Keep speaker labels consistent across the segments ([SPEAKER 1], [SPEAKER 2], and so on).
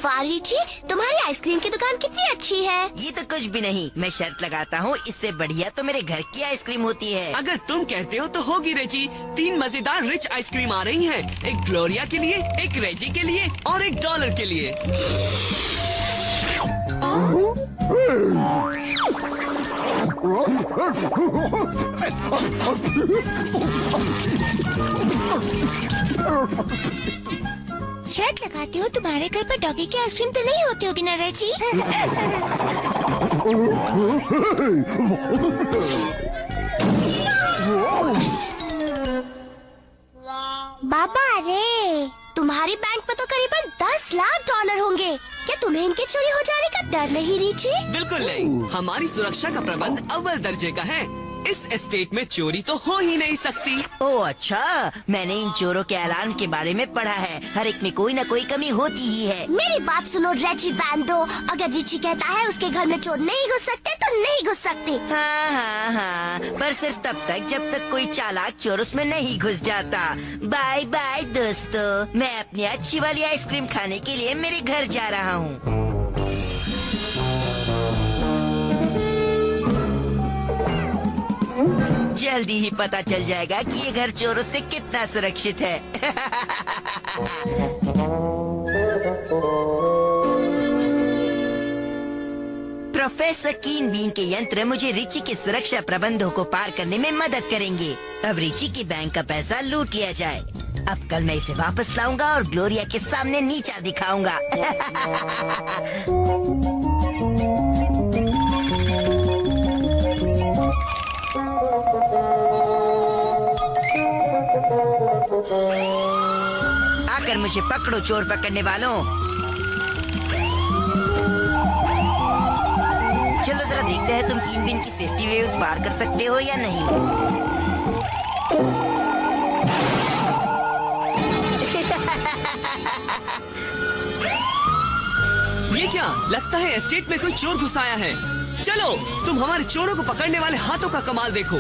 [SPEAKER 1] वाह रिची, तुम्हारी आइसक्रीम की दुकान कितनी अच्छी है।
[SPEAKER 2] ये तो कुछ भी नहीं, मैं शर्त लगाता हूँ इससे बढ़िया तो मेरे घर की आइसक्रीम होती है।
[SPEAKER 3] अगर तुम कहते हो तो होगी रेजी। 3 मजेदार रिच आइसक्रीम आ रही हैं। एक ग्लोरिया के लिए, एक रेजी के लिए और एक डॉलर के लिए।
[SPEAKER 1] शर्त लगाती हूँ तुम्हारे घर पर डॉगी की आइसक्रीम तो नहीं होती होगी ना रेजी? बाबा रे, तुम्हारी बैंक में तो करीबन 10 लाख डॉलर होंगे। क्या तुम्हें इनके चोरी हो जाने का डर नहीं रिची?
[SPEAKER 3] बिल्कुल नहीं, हमारी सुरक्षा का प्रबंध अव्वल दर्जे का है। इस एस्टेट में चोरी तो हो ही नहीं सकती।
[SPEAKER 2] ओह अच्छा, मैंने इन चोरों के ऐलान के बारे में पढ़ा है। हर एक में कोई न कोई कमी होती ही है।
[SPEAKER 1] मेरी बात सुनो रेजी बैंडो, अगर रिची कहता है उसके घर में चोर नहीं घुस सकते तो नहीं घुस सकते।
[SPEAKER 2] हाँ हाँ हाँ, पर सिर्फ तब तक जब तक कोई चालाक चोर उसमें नहीं घुस जाता। बाय बाय दोस्तों, मैं अपनी अच्छी वाली आइसक्रीम खाने के लिए मेरे घर जा रहा हूँ। जल्दी ही पता चल जाएगा कि ये घर चोरों से कितना सुरक्षित है। प्रोफेसर कीन बीन के यंत्र मुझे रिची के सुरक्षा प्रबंधों को पार करने में मदद करेंगे। अब रिची की बैंक का पैसा लूट लिया जाए। अब कल मैं इसे वापस लाऊंगा और ग्लोरिया के सामने नीचा दिखाऊंगा। आकर मुझे पकड़ो चोर पकड़ने वालों। चलो जरा देखते हैं तुम कीन बिन की सेफ्टी वेव्स पार कर सकते हो या नहीं।
[SPEAKER 3] ये क्या लगता है एस्टेट में कोई चोर घुस आया है। चलो तुम हमारे चोरों को पकड़ने वाले हाथों का कमाल देखो।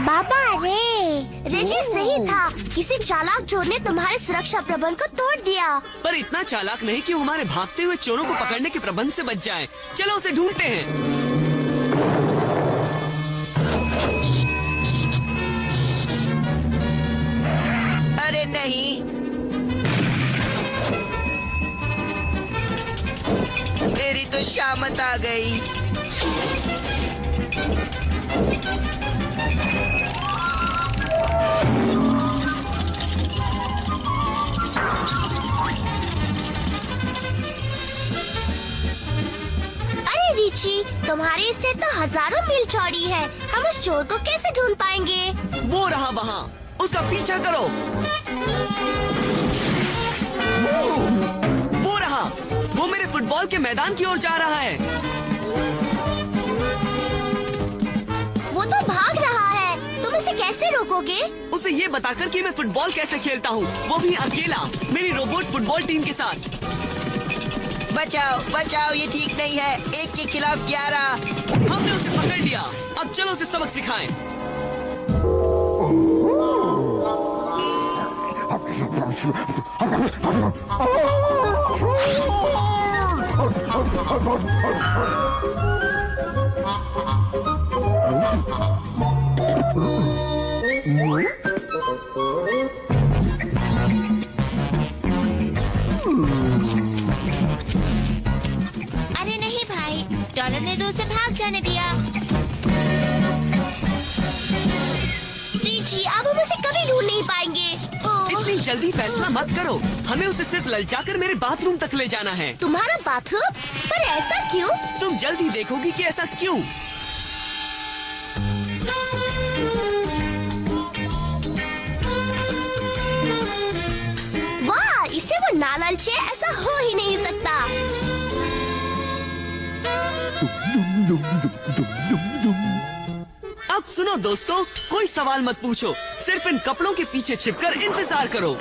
[SPEAKER 1] बाबा रे, रेजी सही था, किसी चालाक चोर ने तुम्हारे सुरक्षा प्रबंध को तोड़ दिया।
[SPEAKER 3] पर इतना चालाक नहीं कि वो हमारे भागते हुए चोरों को पकड़ने के प्रबंध से बच जाए। चलो उसे ढूंढते हैं।
[SPEAKER 2] अरे नहीं, मेरी तो शामत आ गई।
[SPEAKER 1] रिची, तुम्हारी स्टेट तो हजारों मील चौड़ी है, हम उस चोर को कैसे ढूंढ पाएंगे?
[SPEAKER 3] वो रहा वहाँ, उसका पीछा करो। वो रहा, वो मेरे फुटबॉल के मैदान की ओर जा रहा है।
[SPEAKER 1] वो तो भाग रहा है, तुम इसे कैसे रोकोगे?
[SPEAKER 3] उसे ये बताकर कि मैं फुटबॉल कैसे खेलता हूँ, वो भी अकेला, मेरी रोबोट फुटबॉल टीम के साथ।
[SPEAKER 2] बचाओ बचाओ, ये ठीक नहीं है। 1 के खिलाफ 11।
[SPEAKER 3] हमने उसे पकड़ लिया, अब चलो उसे सबक सिखाएं।
[SPEAKER 1] डॉलर ने तो उसे भाग जाने दिया। रिची, अब हम उसे कभी ढूंढ नहीं पाएंगे।
[SPEAKER 3] इतनी जल्दी फैसला मत करो, हमें उसे सिर्फ ललचाकर मेरे बाथरूम तक ले जाना है।
[SPEAKER 1] तुम्हारा बाथरूम? पर ऐसा क्यों?
[SPEAKER 3] तुम जल्दी देखोगी कि ऐसा क्यों।
[SPEAKER 1] वाह, इसे वो ना ललचे, ऐसा हो ही नहीं सकता।
[SPEAKER 3] अब सुनो दोस्तों, कोई सवाल मत पूछो, सिर्फ इन कपड़ों के पीछे छिपकर इंतजार करो।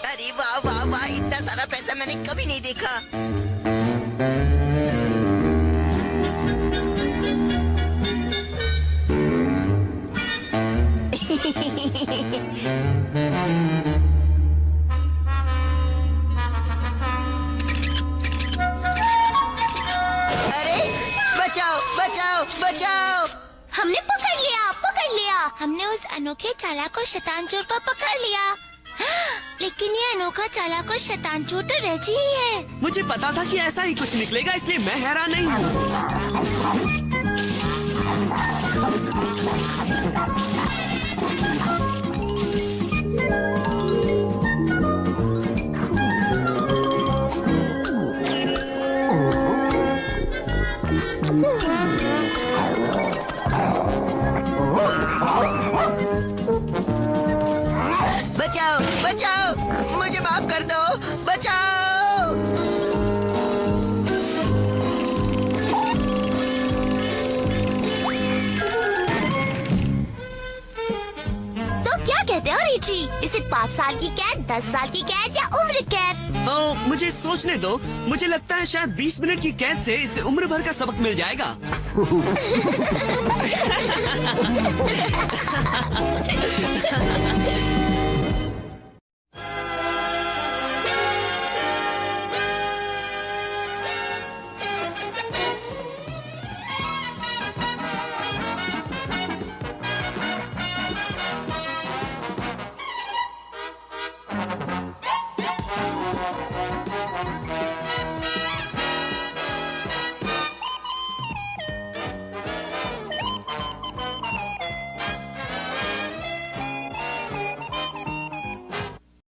[SPEAKER 2] अरे वाह वाह वाह, इतना सारा पैसा मैंने कभी नहीं देखा। अरे बचाओ बचाओ बचाओ।
[SPEAKER 1] हमने पकड़ लिया, पकड़ लिया।
[SPEAKER 4] हमने उस अनोखे चालाक और शैतान चोर को पकड़ लिया। लेकिन ये अनोखा चालाक और शैतान चोर तो रेजी ही है।
[SPEAKER 3] मुझे पता था कि ऐसा ही कुछ निकलेगा, इसलिए मैं हैरान नहीं हूँ।
[SPEAKER 2] बचाओ बचाओ, मुझे माफ कर दो, बचाओ।
[SPEAKER 1] तो क्या कहते हो रिची? इसे 5 साल की कैद, 10 साल की कैद या उम्र कैद?
[SPEAKER 3] मुझे सोचने दो। मुझे लगता है शायद 20 मिनट की कैद से इसे उम्र भर का सबक मिल जाएगा।